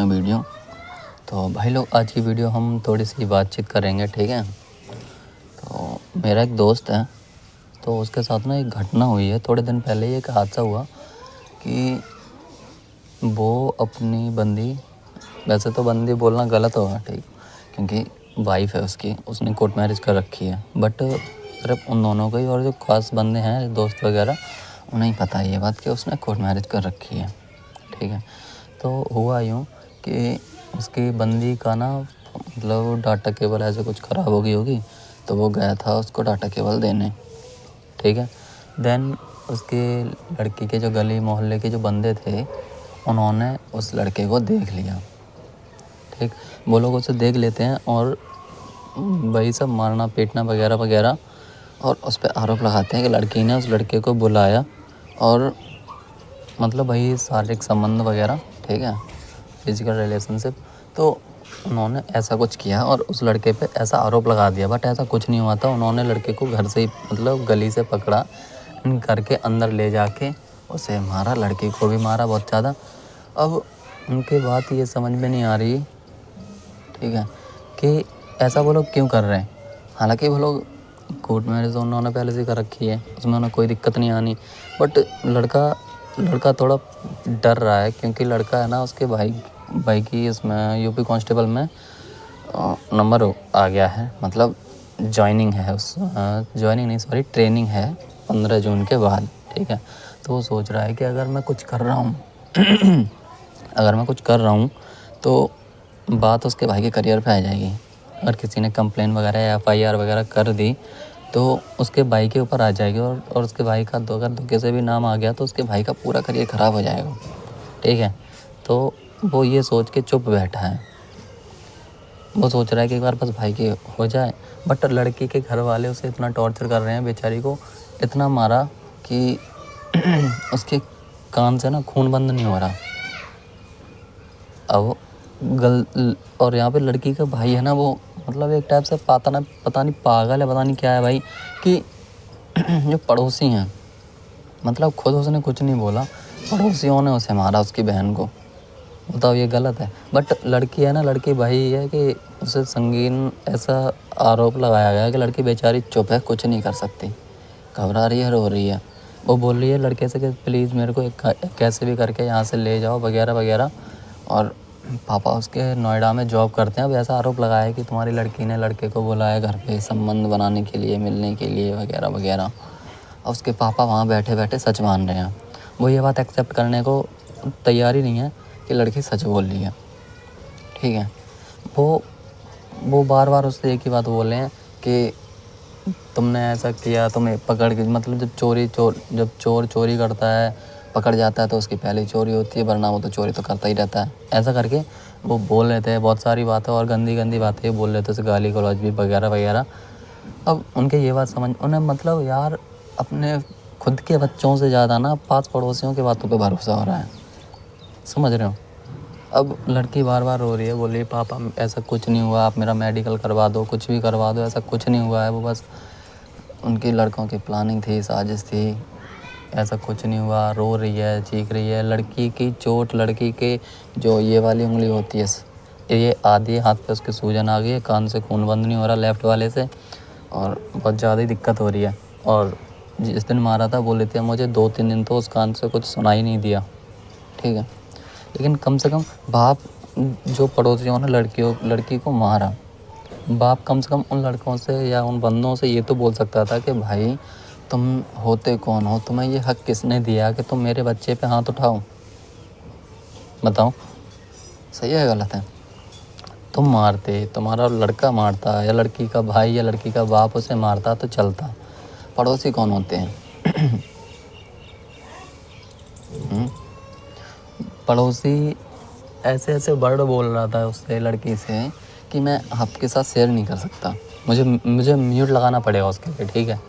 हैं वीडियो। तो भाई लोग, आज की वीडियो हम थोड़ी सी बातचीत करेंगे, ठीक है। तो मेरा एक दोस्त है, तो उसके साथ ना एक घटना हुई है। थोड़े दिन पहले ही एक हादसा हुआ कि वो अपनी बंदी, वैसे तो बंदी बोलना गलत होगा, ठीक, क्योंकि वाइफ है उसकी, उसने कोर्ट मैरिज कर रखी है। बट सिर्फ उन दोनों को ही, और जो खास बंदे हैं दोस्त वगैरह, उन्हें ही पता है ये बात कि उसने कोर्ट मैरिज कर रखी है, ठीक है। तो हुआ यूँ कि उसकी बंदी का ना मतलब डाटा केबल ऐसे कुछ ख़राब हो गई होगी, तो वो गया था उसको डाटा केबल देने, ठीक है। देन उसके लड़की के जो गली मोहल्ले के जो बंदे थे, उन्होंने उस लड़के को देख लिया, ठीक। वो लोग उसे देख लेते हैं और वही सब मारना पीटना वगैरह वगैरह, और उस पर आरोप लगाते हैं कि लड़की ने उस लड़के को बुलाया और मतलब वही शारीरिक संबंध वगैरह, ठीक है, फिजिकल रिलेशनशिप। तो उन्होंने ऐसा कुछ किया और उस लड़के पे ऐसा आरोप लगा दिया, बट ऐसा कुछ नहीं हुआ था। उन्होंने लड़के को घर से ही मतलब गली से पकड़ा, घर के अंदर ले जाके उसे मारा, लड़की को भी मारा बहुत ज़्यादा। अब उनकी बात ये समझ में नहीं आ रही, ठीक है, कि ऐसा वो लोग क्यों कर रहे हैं। हालांकि वो लोग कोर्ट मैरिज उन्होंने पहले से कर रखी है, उसमें उन्हें कोई दिक्कत नहीं आनी। बट लड़का थोड़ा डर रहा है, क्योंकि लड़का है ना, उसके भाई की इसमें यूपी कांस्टेबल में नंबर आ गया है, मतलब जॉइनिंग है, उस जॉइनिंग नहीं सॉरी ट्रेनिंग है 15 जून के बाद, ठीक है। तो वो सोच रहा है कि अगर मैं कुछ कर रहा हूँ तो बात उसके भाई के करियर पे आ जाएगी। अगर किसी ने कंप्लेन वगैरह या FIR वगैरह कर दी तो उसके भाई के ऊपर आ जाएगी, और उसके भाई का अगर धोखे से भी नाम आ गया तो उसके भाई का पूरा करियर ख़राब हो जाएगा, ठीक है। तो वो ये सोच के चुप बैठा है, वो सोच रहा है कि एक बार बस भाई की हो जाए। बट लड़की के घर वाले उसे इतना टॉर्चर कर रहे हैं, बेचारी को इतना मारा कि उसके कान से ना खून बंद नहीं हो रहा। अब और यहाँ पे लड़की का भाई है ना, वो मतलब एक टाइप से पता नहीं पागल है, पता नहीं क्या है भाई, कि जो पड़ोसी हैं, मतलब खुद उसने कुछ नहीं बोला, पड़ोसियों ने उसे मारा, उसकी बहन को। बताओ, ये गलत है। बट लड़की है ना, लड़की भाई है कि उसे संगीन ऐसा आरोप लगाया गया कि लड़की बेचारी चुप है, कुछ नहीं कर सकती, घबरा रही है, रो रही है। वो बोल रही है लड़के से कि प्लीज़ मेरे को कैसे भी करके यहाँ से ले जाओ वगैरह वगैरह। और पापा उसके नोएडा में जॉब करते हैं। अब ऐसा आरोप लगाया है कि तुम्हारी लड़की ने लड़के को बुलाया घर पे संबंध बनाने के लिए, मिलने के लिए वगैरह वगैरह। और उसके पापा वहाँ बैठे बैठे सच मान रहे हैं। वो ये बात एक्सेप्ट करने को तैयार ही नहीं है कि लड़की सच बोल रही है, ठीक है। वो बार बार उससे एक ही बात बोल रहे हैं कि तुमने ऐसा किया, तुम्हें पकड़ के, मतलब जब चोर चोरी करता है, पकड़ जाता है, तो उसकी पहली चोरी होती है, वरना वो तो चोरी तो करता ही रहता है। ऐसा करके वो बोल रहे थे बहुत सारी बातें, और गंदी गंदी बातें बोल रहे थे, उसे गाली गलौज भी वगैरह वगैरह। अब उनके ये बात उन्हें मतलब यार, अपने खुद के बच्चों से ज़्यादा ना पास पड़ोसियों की बातों पे भरोसा हो रहा है, समझ रहे हो। अब लड़की बार बार रो रही है, बोल रही है पापा ऐसा कुछ नहीं हुआ, आप मेरा मेडिकल करवा दो, कुछ भी करवा दो, ऐसा कुछ नहीं हुआ है, वो बस उनकी लड़कों की प्लानिंग थी, साजिश थी, ऐसा कुछ नहीं हुआ। रो रही है, चीख रही है। लड़की की चोट, लड़की के जो ये वाली उंगली होती है, ये आधी हाथ पे उसके सूजन आ गई है, कान से खून बंद नहीं हो रहा लेफ़्ट वाले से, और बहुत ज़्यादा ही दिक्कत हो रही है। और जिस दिन मारा था बोल रही थी मुझे 2-3 दिन तो उस कान से कुछ सुनाई नहीं दिया, ठीक है। लेकिन कम से कम बाप, जो पड़ोसियों ने लड़की को मारा, बाप कम से कम उन लड़कों से या उन बंदों से ये तो बोल सकता था कि भाई तुम होते कौन हो, तुम्हें ये हक किसने दिया कि तुम मेरे बच्चे पे हाथ उठाओ। बताओ, सही है गलत है। तुम मारते, तुम्हारा लड़का मारता, या लड़की का भाई या लड़की का बाप उसे मारता तो चलता, पड़ोसी कौन होते हैं? पड़ोसी ऐसे ऐसे वर्ड बोल रहा था उससे, लड़की से, कि मैं आपके साथ शेयर नहीं कर सकता, मुझे म्यूट लगाना पड़ेगा उसके लिए, ठीक है।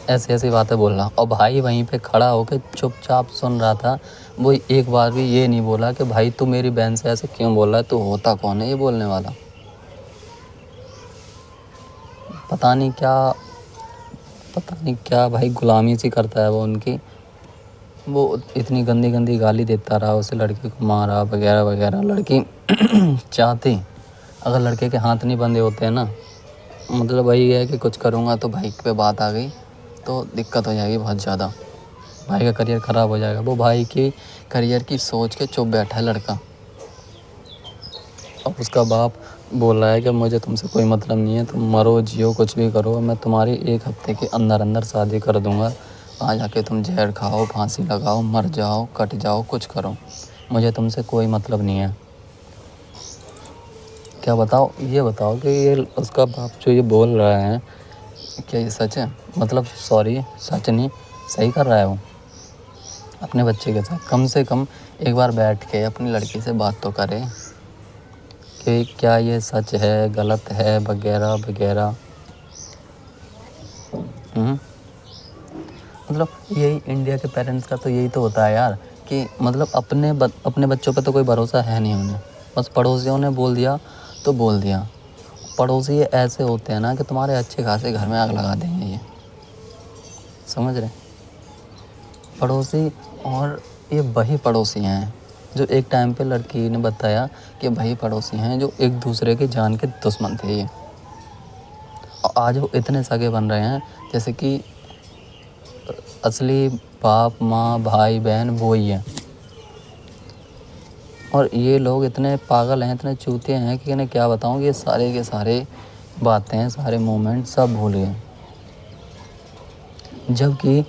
ऐसी ऐसी बातें बोल रहा। और भाई वहीं पे खड़ा होकर चुपचाप सुन रहा था। वो एक बार भी ये नहीं बोला कि भाई तू मेरी बहन से ऐसे क्यों बोल रहा है, तू होता कौन है ये बोलने वाला। पता नहीं क्या भाई गुलामी सी करता है वो उनकी। वो इतनी गंदी गंदी गाली देता रहा, उसे लड़की को मारा वगैरह वगैरह। लड़की चाहती, अगर लड़के के हाथ नहीं बंधे होते हैं ना, मतलब वही है कि कुछ करूँगा तो भाई पे बात आ गई तो दिक्कत हो जाएगी बहुत ज़्यादा, भाई का करियर ख़राब हो जाएगा। वो भाई की करियर की सोच के चुप बैठा है लड़का। अब उसका बाप बोल रहा है कि मुझे तुमसे कोई मतलब नहीं है, तुम मरो जियो कुछ भी करो, मैं तुम्हारी 1 हफ्ते के अंदर अंदर शादी कर दूँगा। वहाँ जाके तुम जहर खाओ, फांसी लगाओ, मर जाओ, कट जाओ, कुछ करो, मुझे तुमसे कोई मतलब नहीं है। क्या बताओ, ये बताओ कि ये उसका बाप जो ये बोल रहा है, क्या ये सच है? मतलब सॉरी, सच नहीं, सही कर रहा है वो अपने बच्चे के साथ। कम से कम एक बार बैठ के अपनी लड़की से बात तो करे कि क्या ये सच है, गलत है, वगैरह वगैरह। मतलब यही इंडिया के पेरेंट्स का तो यही तो होता है यार, कि मतलब अपने बच्चों पे तो कोई भरोसा है नहीं उन्हें, बस पड़ोसियों ने बोल दिया तो बोल दिया। पड़ोसी ये ऐसे होते हैं ना कि तुम्हारे अच्छे खासे घर में आग लगा देंगे, ये समझ रहे पड़ोसी। और ये वही पड़ोसी हैं जो एक टाइम पे लड़की ने बताया कि वही पड़ोसी हैं जो एक दूसरे के जान के दुश्मन थे ये, और आज वो इतने सगे बन रहे हैं जैसे कि असली बाप माँ भाई बहन वो ही है। और ये लोग इतने पागल हैं, इतने चूतिए हैं कि इन्हें क्या बताऊँ कि ये सारे के सारे बातें, सारे मोमेंट सब भूल गए। जबकि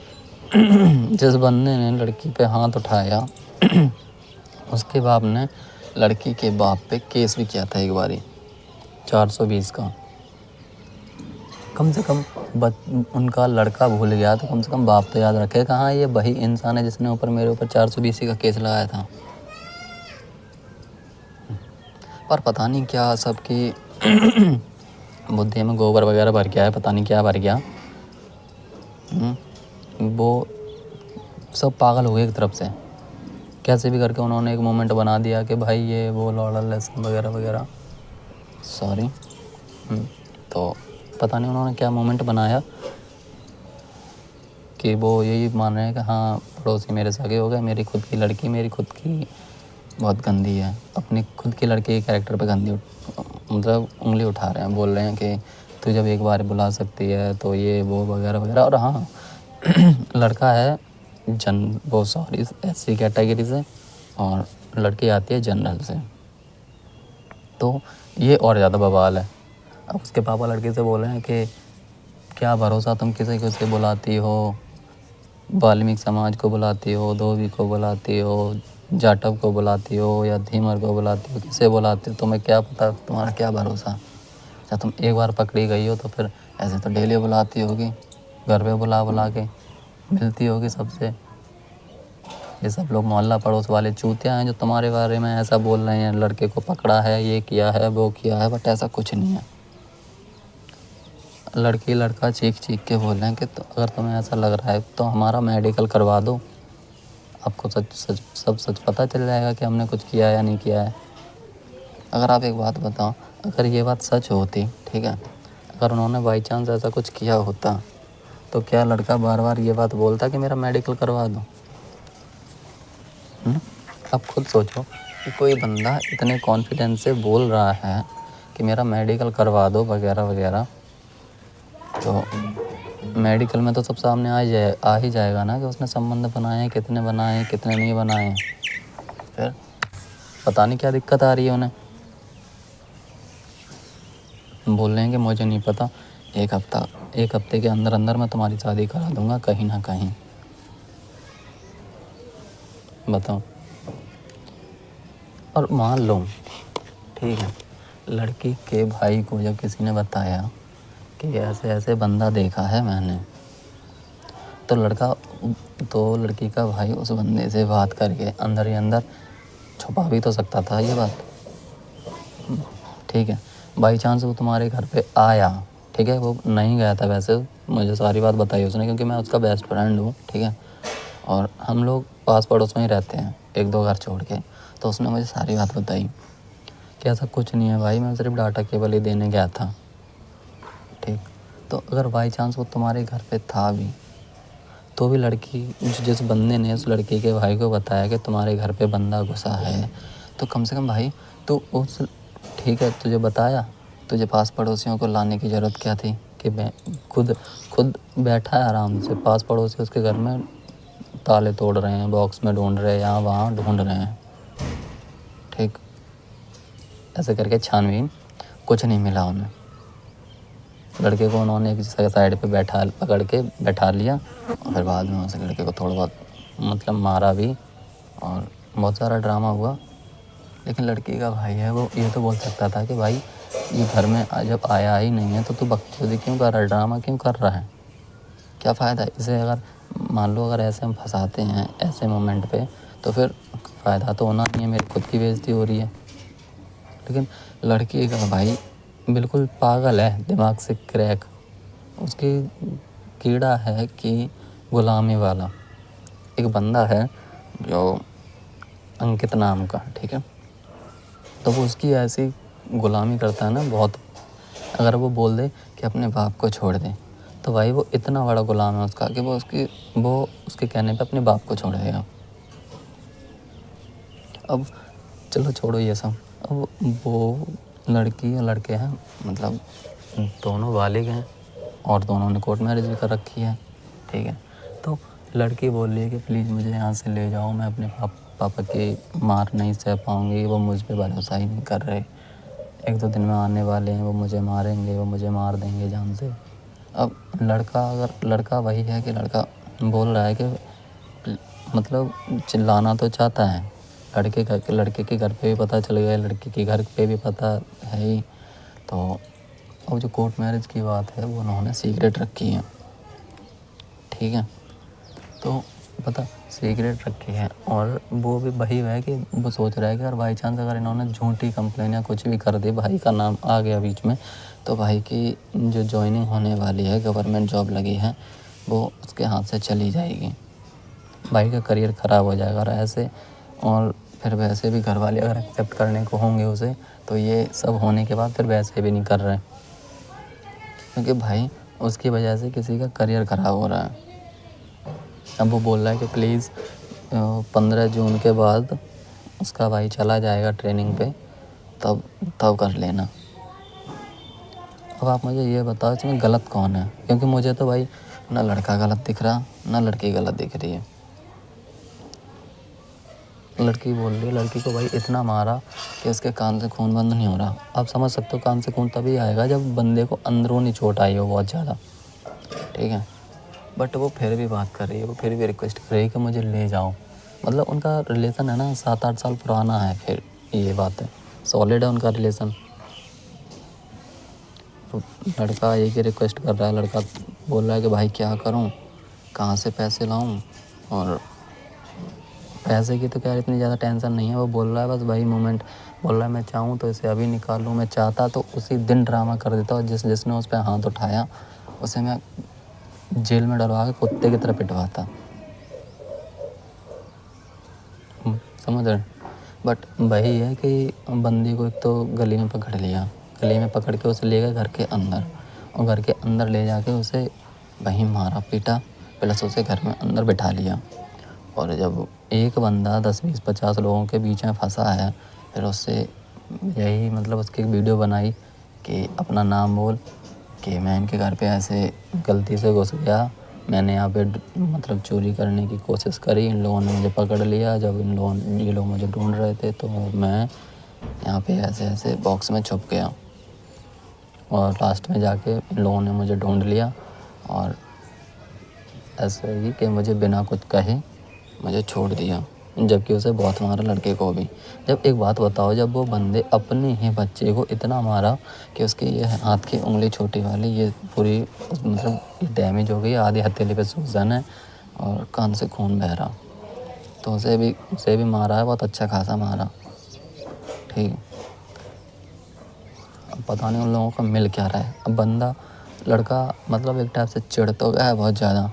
जिस बंदे ने लड़की पे हाथ उठाया उसके बाप ने लड़की के बाप पे केस भी किया था एक बारी 420 का। कम से कम उनका लड़का भूल गया तो कम से कम बाप तो याद रखे, कहाँ ये वही इंसान है जिसने मेरे ऊपर 420 का केस लगाया था। पर पता नहीं क्या सबकी बुद्धि में गोबर वगैरह भर गया है, पता नहीं क्या भर गया। वो सब पागल हो गए एक तरफ से, कैसे भी करके उन्होंने एक मोमेंट बना दिया कि भाई ये वो लॉर्डल लेसन वगैरह वगैरह, सॉरी। तो पता नहीं उन्होंने क्या मोमेंट बनाया कि वो यही मान रहे हैं कि हाँ पड़ोसी मेरे सगे हो गए, मेरी खुद की लड़की मेरी खुद की बहुत गंदी है, अपनी खुद की लड़की के कैरेक्टर पे गंदी मतलब उंगली उठा रहे हैं, बोल रहे हैं कि तू जब एक बार बुला सकती है तो ये वो वगैरह वगैरह। और हाँ लड़का है वो सॉरी SC कैटेगरी से और लड़की आती है जनरल से, तो ये और ज़्यादा बवाल है। अब उसके पापा लड़के से बोल रहे हैं कि क्या भरोसा, तुम किसी को से बुलाती हो, वाल्मीकि समाज को बुलाती हो, धोबी को बुलाती हो, जाटव को बुलाती हो या धीमर को बुलाती हो, किसे बुलाती हो, तुम्हें क्या पता, तुम्हारा क्या भरोसा। जब तुम एक बार पकड़ी गई हो तो फिर ऐसे तो डेली बुलाती होगी, घर पे बुला के मिलती होगी सबसे। ये सब लोग मोहल्ला पड़ोस वाले चूतिया हैं जो तुम्हारे बारे में ऐसा बोल रहे हैं, लड़के को पकड़ा है, ये किया है, वो किया है, बट ऐसा कुछ नहीं है। लड़की लड़का चीख के बोल रहे हैं कि तो अगर तुम्हें ऐसा लग रहा है तो हमारा मेडिकल करवा दो, आपको सब सच पता चल जाएगा कि हमने कुछ किया या नहीं किया है। अगर आप एक बात बताओ, अगर ये बात सच होती, ठीक है, अगर उन्होंने बाई चांस ऐसा कुछ किया होता तो क्या लड़का बार बार ये बात बोलता कि मेरा मेडिकल करवा दो? आप खुद सोचो कि कोई बंदा इतने कॉन्फिडेंस से बोल रहा है कि मेरा मेडिकल करवा दो वगैरह वगैरह, तो मेडिकल में तो सब सामने आ ही जाएगा ना कि उसने संबंध बनाए हैं, कितने बनाए हैं, कितने नहीं बनाए हैं। फिर पता नहीं क्या दिक्कत आ रही है उन्हें, बोल रहे हैं कि मुझे नहीं पता, एक हफ्ते के अंदर अंदर मैं तुम्हारी शादी करा दूंगा कहीं ना कहीं। बताओ। और मान लो ठीक है, लड़की के भाई को जब किसी ने बताया कि ऐसे ऐसे बंदा देखा है मैंने, तो लड़की का भाई उस बंदे से बात करके अंदर ही अंदर छुपा भी तो सकता था ये बात, ठीक है। बाई चांस वो तुम्हारे घर पे आया, ठीक है, वो नहीं गया था वैसे, मुझे सारी बात बताई उसने क्योंकि मैं उसका बेस्ट फ्रेंड हूँ, ठीक है, और हम लोग पास पड़ोस में ही रहते हैं 1-2 घर छोड़ के। तो उसने मुझे सारी बात बताई कि ऐसा कुछ नहीं है भाई, मैं सिर्फ डाटा केबल ही देने गया था, ठीक। तो अगर बाई चांस वो तुम्हारे घर पे था भी तो भी लड़की, जिस बंदे ने उस लड़की के भाई को बताया कि तुम्हारे घर पे बंदा घुसा है, तो कम से कम भाई तो उस, ठीक है तुझे बताया, तुझे पास पड़ोसियों को लाने की ज़रूरत क्या थी कि मैं खुद खुद बैठा है आराम से, पास पड़ोसी उसके घर में ताले तोड़ रहे हैं, बॉक्स में ढूंढ रहे हैं, यहाँ वहाँ ढूंढ रहे हैं, ठीक, ऐसे करके छानबीन, कुछ नहीं मिला उन्हें। लड़के को उन्होंने एक साइड पे पकड़ के बैठा लिया और फिर बाद में उस लड़के को थोड़ा बहुत मतलब मारा भी और बहुत सारा ड्रामा हुआ। लेकिन लड़की का भाई है, वो ये तो बोल सकता था कि भाई ये घर में जब आया ही नहीं है तो तू बकचोदी क्यों कर रहा है, ड्रामा क्यों कर रहा है, क्या फ़ायदा इसे। अगर मान लो अगर ऐसे हम फंसाते हैं ऐसे मोमेंट पे, तो फिर फ़ायदा तो होना नहीं है, मेरी खुद की बेइज्जती हो रही है। लेकिन लड़की का भाई बिल्कुल पागल है, दिमाग से क्रैक, उसकी कीड़ा है कि गुलामी वाला। एक बंदा है जो अंकित नाम का, ठीक है, तो वो उसकी ऐसी गुलामी करता है ना बहुत। अगर वो बोल दे कि अपने बाप को छोड़ दे, तो भाई वो इतना बड़ा गुलाम है उसका कि वो उसके कहने पे अपने बाप को छोड़ देगा। अब चलो छोड़ो ये सब, अब वो लड़की या लड़के हैं, मतलब दोनों बालिग हैं और दोनों ने कोर्ट मैरिज भी कर रखी है, ठीक है। तो लड़की बोल रही है कि प्लीज़ मुझे यहाँ से ले जाओ, मैं अपने पापा की मार नहीं सह पाऊँगी, वो मुझ पे भरोसा ही नहीं कर रहे, 1-2 दिन में आने वाले हैं, वो मुझे मारेंगे, वो मुझे मार देंगे जान से। अब लड़का वही है कि लड़का बोल रहा है कि मतलब चिल्लाना तो चाहता है, लड़के के घर पे भी पता चल गया, लड़की के घर पे भी पता है ही। तो अब जो कोर्ट मैरिज की बात है वो उन्होंने सीक्रेट रखी है, ठीक है। तो पता सीक्रेट रखी है और वो भी वही है कि वो सोच रहा है कि अगर बाई चांस अगर इन्होंने झूठी कंप्लेन या कुछ भी कर दी, भाई का नाम आ गया बीच में, तो भाई की जो जॉइनिंग होने वाली है, गवर्नमेंट जॉब लगी है, वो उसके हाथ से चली जाएगी, भाई का करियर ख़राब हो जाएगा। और ऐसे और फिर वैसे भी घर वाले अगर एक्सेप्ट करने को होंगे उसे, तो ये सब होने के बाद फिर वैसे भी नहीं कर रहे, क्योंकि भाई उसकी वजह से किसी का करियर ख़राब हो रहा है। अब वो बोल रहा है कि प्लीज़ 15 जून के बाद उसका भाई चला जाएगा ट्रेनिंग पे, तब कर लेना। अब आप मुझे ये बताओ इसमें गलत कौन है, क्योंकि मुझे तो भाई ना लड़का गलत दिख रहा ना लड़की गलत दिख रही है। लड़की बोल रही है, लड़की को भाई इतना मारा कि उसके कान से खून बंद नहीं हो रहा। आप समझ सकते हो कान से खून तभी आएगा जब बंदे को अंदरूनी चोट आई हो बहुत ज़्यादा, ठीक है। बट वो फिर भी बात कर रही है, वो फिर भी रिक्वेस्ट कर रही है कि मुझे ले जाओ। मतलब उनका रिलेशन है ना 7-8 साल पुराना है, फिर ये बात है, सॉलिड है उनका रिलेशन। तो लड़का एक ही रिक्वेस्ट कर रहा है, लड़का बोल रहा है कि भाई क्या करूं, कहाँ से पैसे लाऊं, और पैसे की तो क्या इतनी ज़्यादा टेंशन नहीं है। वो बोल रहा है बस वही मोमेंट, बोल रहा है मैं चाहूँ तो इसे अभी निकाल लूँ, मैं चाहता तो उसी दिन ड्रामा कर देता, और जिसने उस पर हाथ उठाया उसे मैं जेल में डलवा के कुत्ते की तरह पिटवाता, समझ रहे। बट वही है कि बंदी को एक तो गली में पकड़ लिया, गली में पकड़ के उसे ले गए घर के अंदर, और घर के अंदर ले जाके उसे वहीं मारा पीटा, प्लस उसे घर में अंदर बिठा लिया। और जब एक बंदा 10-20-50 लोगों के बीच में फंसा है, फिर उससे यही मतलब उसकी एक वीडियो बनाई कि अपना नाम बोल, कि मैं इनके घर पे ऐसे गलती से घुस गया, मैंने यहाँ पे मतलब चोरी करने की कोशिश करी, इन लोगों ने मुझे पकड़ लिया, जब ये लोग मुझे ढूंढ रहे थे तो मैं यहाँ पे ऐसे ऐसे बॉक्स में छुप गया, और लास्ट में जाके इन लोगों ने मुझे ढूंढ लिया और ऐसे ही कि मुझे बिना कुछ कहे मुझे छोड़ दिया, जबकि उसे बहुत मारा लड़के को भी। जब एक बात बताओ, जब वो बंदे अपने ही बच्चे को इतना मारा कि उसकी ये हाथ की उंगली छोटी वाली ये पूरी मतलब डैमेज हो गई, आधी हथेली पे सूजन है और कान से खून बह रहा, तो उसे भी मारा है, बहुत अच्छा खासा मारा, ठीक। अब पता नहीं उन लोगों का मिल क्या रहा है। अब लड़का मतलब एक टाइप से चिढ़ तो गया है बहुत ज़्यादा,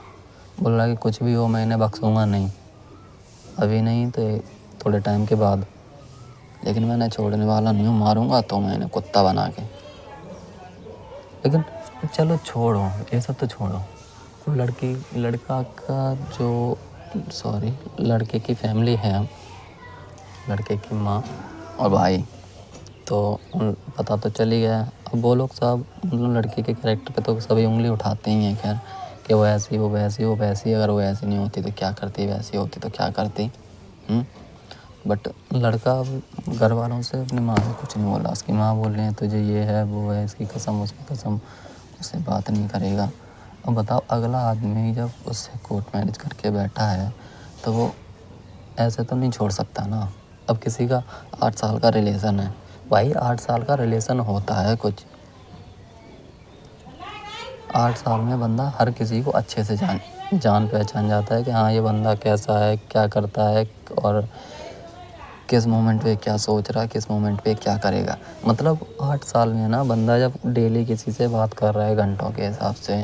बोल रहा है कि कुछ भी हो मैं इन्हें बख्शूँगा नहीं, अभी नहीं तो थोड़े टाइम के बाद, लेकिन मैंने छोड़ने वाला नहीं हूँ, मारूंगा तो मैं इन्हें कुत्ता बना के। लेकिन चलो छोड़ो ये सब तो छोड़ो, लड़का का जो सॉरी लड़के की फैमिली है, लड़के की माँ और भाई, तो पता तो चल ही गया। अब वो लोग सब मतलब लड़के के कैरेक्टर पे तो सभी उंगली उठाते ही हैं खैर, कि वो ऐसी वो वैसी, अगर वो ऐसी नहीं होती तो क्या करती, वैसी होती तो क्या करती। बट लड़का घर वालों से अपनी माँ से कुछ नहीं बोला। उसकी माँ बोल रही है तुझे ये है वो है, इसकी कसम उसकी कसम, उससे बात नहीं करेगा। अब बताओ अगला आदमी जब उससे कोर्ट मैरिज करके बैठा है तो वो ऐसे तो नहीं छोड़ सकता ना। अब किसी का 8 साल का रिलेशन है भाई, 8 साल का रिलेशन होता है कुछ, 8 साल में बंदा हर किसी को अच्छे से जान पहचान जाता है कि हाँ ये बंदा कैसा है, क्या करता है और किस मोमेंट पे क्या सोच रहा है, किस मोमेंट पे क्या करेगा। मतलब 8 साल में ना बंदा जब डेली किसी से बात कर रहा है घंटों के हिसाब से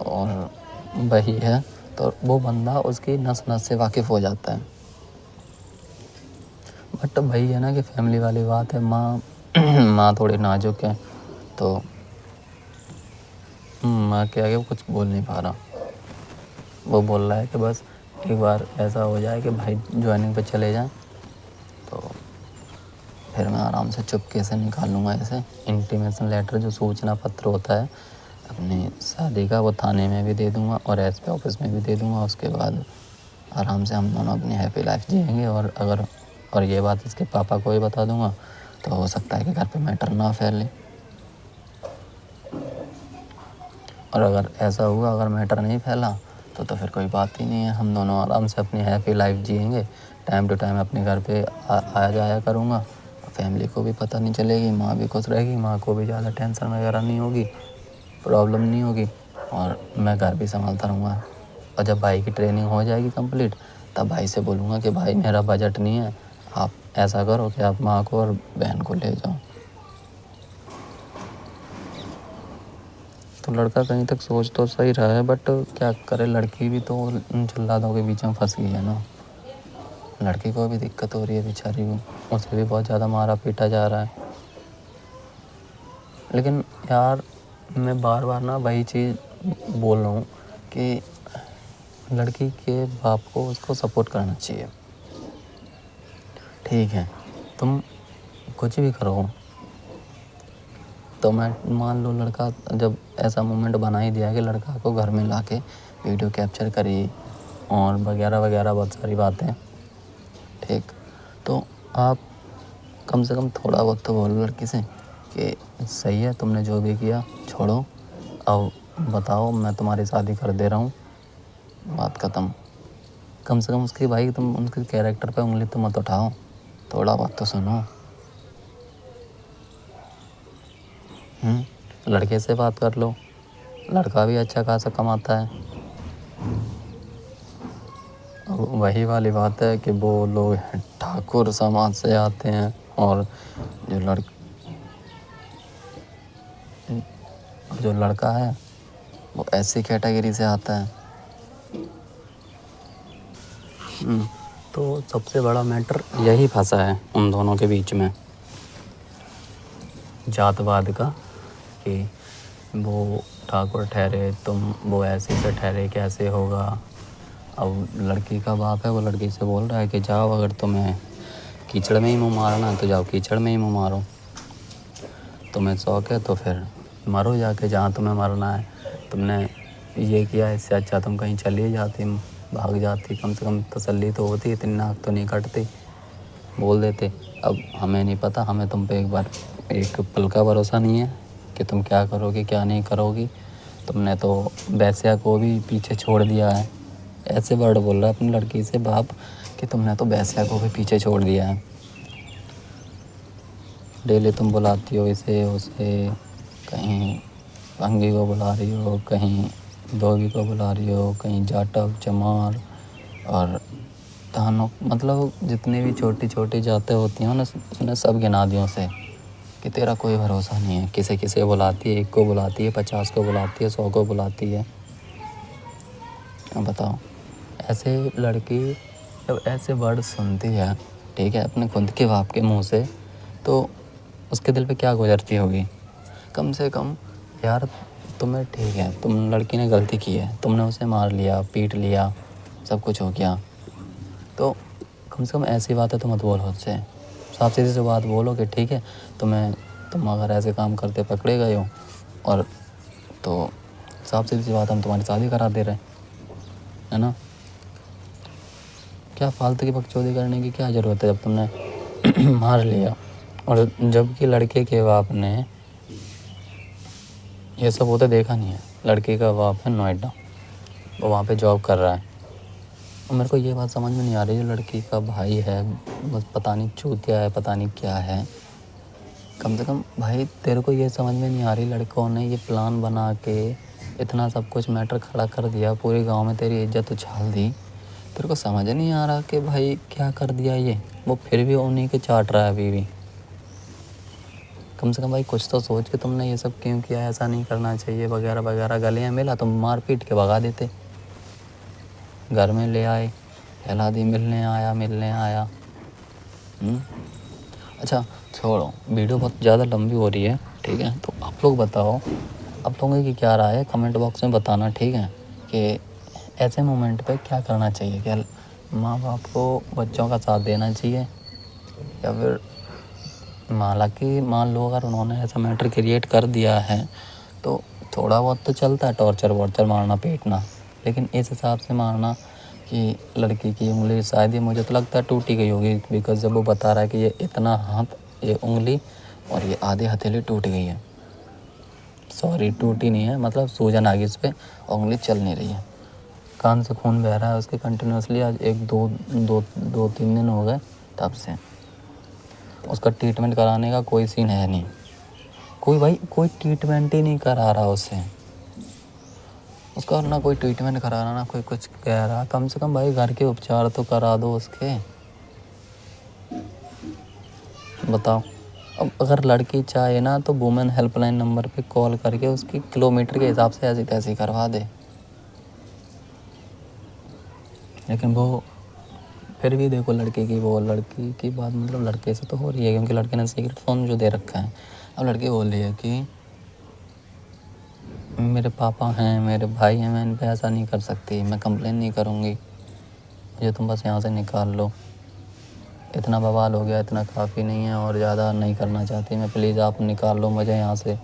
और वही है, तो वो बंदा उसकी नस नस से वाकिफ़ हो जाता है। बट वही है ना कि फैमिली वाली बात है, माँ थोड़ी नाजुक है, तो माँ के आगे वो कुछ बोल नहीं पा रहा। वो बोल रहा है कि बस एक बार ऐसा हो जाए कि भाई ज्वाइनिंग पे चले जाएं, तो फिर मैं आराम से चुपके से निकाल लूँगा ऐसे इंटीमेशन लेटर, जो सूचना पत्र होता है अपनी शादी का, वो थाने में भी दे दूँगा और एसपी ऑफिस में भी दे दूँगा। उसके बाद आराम से हम दोनों अपनी हैप्पी लाइफ जिएंगे। और ये बात इसके पापा को ही बता दूँगा, तो हो सकता है कि घर पे मैटर ना फैले। और अगर ऐसा हुआ, अगर मैटर नहीं फैला तो फिर कोई बात ही नहीं है, हम दोनों आराम से अपनी हैप्पी लाइफ जिएंगे। टाइम टू टाइम अपने घर पे आया जाया करूँगा, फैमिली को भी पता नहीं चलेगी, माँ भी खुश रहेगी, माँ को भी ज़्यादा टेंशन वगैरह नहीं होगी, प्रॉब्लम नहीं होगी, और मैं घर भी संभालता रहूँगा। और जब भाई की ट्रेनिंग हो जाएगी कंप्लीट, तब भाई से बोलूँगा कि भाई मेरा बजट नहीं है, आप ऐसा करो कि आप माँ को और बहन को ले जाओ। तो लड़का कहीं तक सोच तो सही रहा है, बट क्या करे, लड़की भी तो उन जल्लादों के बीच में फंस गई है ना। लड़की को भी दिक्कत हो रही है बेचारी को, उसे भी बहुत ज़्यादा मारा पीटा जा रहा है। लेकिन यार मैं बार बार ना वही चीज़ बोल रहा हूँ कि लड़की के बाप को उसको सपोर्ट करना चाहिए। ठीक है, तुम कुछ भी करो, तो मैं मान लो लड़का जब ऐसा मोमेंट बना ही दिया कि लड़का को घर में लाके वीडियो कैप्चर करी और वगैरह वगैरह बहुत सारी बातें, ठीक, तो आप कम से कम थोड़ा बहुत तो बोलो लड़की से कि सही है, तुमने जो भी किया छोड़ो, अब बताओ मैं तुम्हारी शादी कर दे रहा हूँ, बात ख़त्म। कम से कम उसकी भाई तुम उनके कैरेक्टर पे उंगली तो मत उठाओ, थोड़ा बात तो सुनो। लड़के से बात कर लो, लड़का भी अच्छा खासा कमाता है। वही वाली बात है कि वो लोग ठाकुर समाज से आते हैं, और जो लड़का है वो ऐसी कैटेगरी से आता है। तो सबसे बड़ा मैटर यही फंसा है उन दोनों के बीच में, जातवाद का, कि वो ठाकुर ठहरे, तुम वो ऐसे से ठहरे, कैसे होगा। अब लड़की का बाप है, वो लड़की से बोल रहा है कि जाओ, अगर तुम्हें कीचड़ में ही मुँह मारना है तो जाओ कीचड़ में ही मुँह मारो, तुम्हें शौक है तो फिर मरो जाके जहाँ तुम्हें मरना है। तुमने ये किया, इससे अच्छा तुम कहीं चली जाती, भाग जाती, कम से कम तसल्ली तो होती, इतनी नाक तो नहीं कटती, बोल देते। अब हमें नहीं पता, हमें तुम पे एक पल का भरोसा नहीं है कि तुम क्या करोगी क्या नहीं करोगी। तुमने तो वैश्या को भी पीछे छोड़ दिया है, ऐसे वर्ड बोल रहा है अपनी लड़की से बाप कि तुमने तो वैश्या को भी पीछे छोड़ दिया है। डेली तुम बुलाती हो इसे उसे, कहीं भंगी को बुला रही हो, कहीं धोबी को बुला रही हो, कहीं जाटव चमार और तानों, मतलब जितनी भी छोटी छोटी जातें होती हैं उन्हें सब गिना दियो से कि तेरा कोई भरोसा नहीं है। किसे किसे बुलाती है, 1 को बुलाती है, 50 को बुलाती है, 100 को बुलाती है। अब बताओ, ऐसे लड़की जब ऐसे वर्ड सुनती है, ठीक है, अपने खुद के बाप के मुंह से, तो उसके दिल पे क्या गुजरती होगी। कम से कम यार तुम्हें ठीक है, तुम लड़की ने गलती की है, तुमने उसे मार लिया, पीट लिया, सब कुछ हो गया, तो कम से कम ऐसी बातें तो मत बोलो उससे। साफ सीधी सी बात बोलो कि ठीक है, तुम अगर ऐसे काम करते पकड़े गए हो और तो साफ सीधी सी बात, हम तुम्हारी शादी करा दे रहे हैं, है ना। क्या फालतू की बकचोदी करने की क्या ज़रूरत है जब तुमने मार लिया। और जबकि लड़के के बाप ने ये सब होते देखा नहीं है। लड़के का बाप है नोएडा, वो वहाँ पे जॉब कर रहा है। और मेरे को ये बात समझ में नहीं आ रही, जो लड़की का भाई है बस पता नहीं चूतिया है, पता नहीं क्या है। कम से कम भाई तेरे को ये समझ में नहीं आ रही, लड़कों ने ये प्लान बना के इतना सब कुछ मैटर खड़ा कर दिया, पूरे गांव में तेरी इज्जत उछाल दी। तेरे को समझ नहीं आ रहा कि भाई क्या कर दिया ये। वो फिर भी उन्हीं के चाट रहा है अभी भी। कम से कम भाई कुछ तो सोच के तुमने ये सब क्यों किया, ऐसा नहीं करना चाहिए वगैरह वगैरह। गलियाँ मिला तुम मार पीट के भगा देते, घर में ले आए, कहला दी मिलने आया। अच्छा छोड़ो, वीडियो बहुत ज़्यादा लंबी हो रही है, ठीक है। तो आप लोग बताओ, आप लोगों की क्या राय है, कमेंट बॉक्स में बताना, ठीक है। कि ऐसे मोमेंट पे क्या करना चाहिए, क्या माँ बाप को बच्चों का साथ देना चाहिए, या फिर हालांकि मान लो अगर उन्होंने ऐसा मैटर क्रिएट कर दिया है तो थोड़ा बहुत तो चलता है टॉर्चर वॉर्चर, मारना पीटना, लेकिन इस हिसाब से मारना कि लड़की की उंगली शायद ही मुझे तो लगता है टूटी गई होगी, बिकॉज जब वो बता रहा है कि ये इतना हाथ, ये उंगली और ये आधी हथेली टूट गई है। सॉरी टूटी नहीं है, मतलब सूजन आ गई इस पर, उंगली चल नहीं रही है, कान से खून बह रहा है उसके कंटिन्यूसली। आज 1-2-3 दिन हो गए तब से। उसका ट्रीटमेंट कराने का कोई सीन है नहीं, कोई ट्रीटमेंट ही नहीं करा रहा उससे, उसका ना कोई ट्रीटमेंट करा रहा, ना कोई कुछ कह रहा। कम से कम भाई घर के उपचार तो करा दो उसके। बताओ, अब अगर लड़की चाहे ना तो वुमेन हेल्पलाइन नंबर पे कॉल करके उसकी किलोमीटर के हिसाब से ऐसी तैसी करवा दे। लेकिन वो फिर भी देखो, लड़की की बात मतलब लड़के से तो हो रही है, क्योंकि लड़के ने सीक्रेट फ़ोन जो दे रखा है। अब लड़की बोल रही है कि मेरे पापा हैं, मेरे भाई हैं, मैं इन पर ऐसा नहीं कर सकती, मैं कंप्लेन नहीं करूँगी, मुझे तुम बस यहाँ से निकाल लो, इतना बवाल हो गया, इतना काफ़ी नहीं है और ज़्यादा नहीं करना चाहती मैं, प्लीज़ आप निकाल लो मुझे यहाँ से।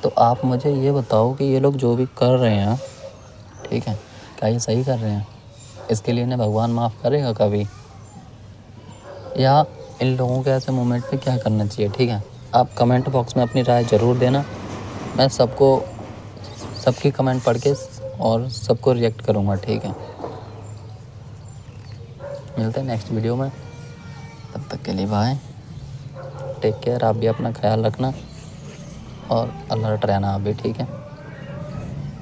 तो आप मुझे ये बताओ कि ये लोग जो भी कर रहे हैं, ठीक है, क्या ये सही कर रहे हैं? इसके लिए इन्हें भगवान माफ़ करेगा कभी? या इन लोगों के ऐसे मोमेंट पे क्या करना चाहिए, ठीक है। आप कमेंट बॉक्स में अपनी राय ज़रूर देना, मैं सबकी कमेंट पढ़ के और सबको रिएक्ट करूँगा, ठीक है। मिलते हैं नेक्स्ट वीडियो में, तब तक के लिए बाय, टेक केयर। आप भी अपना ख्याल रखना और अलर्ट रहना आप भी, ठीक है।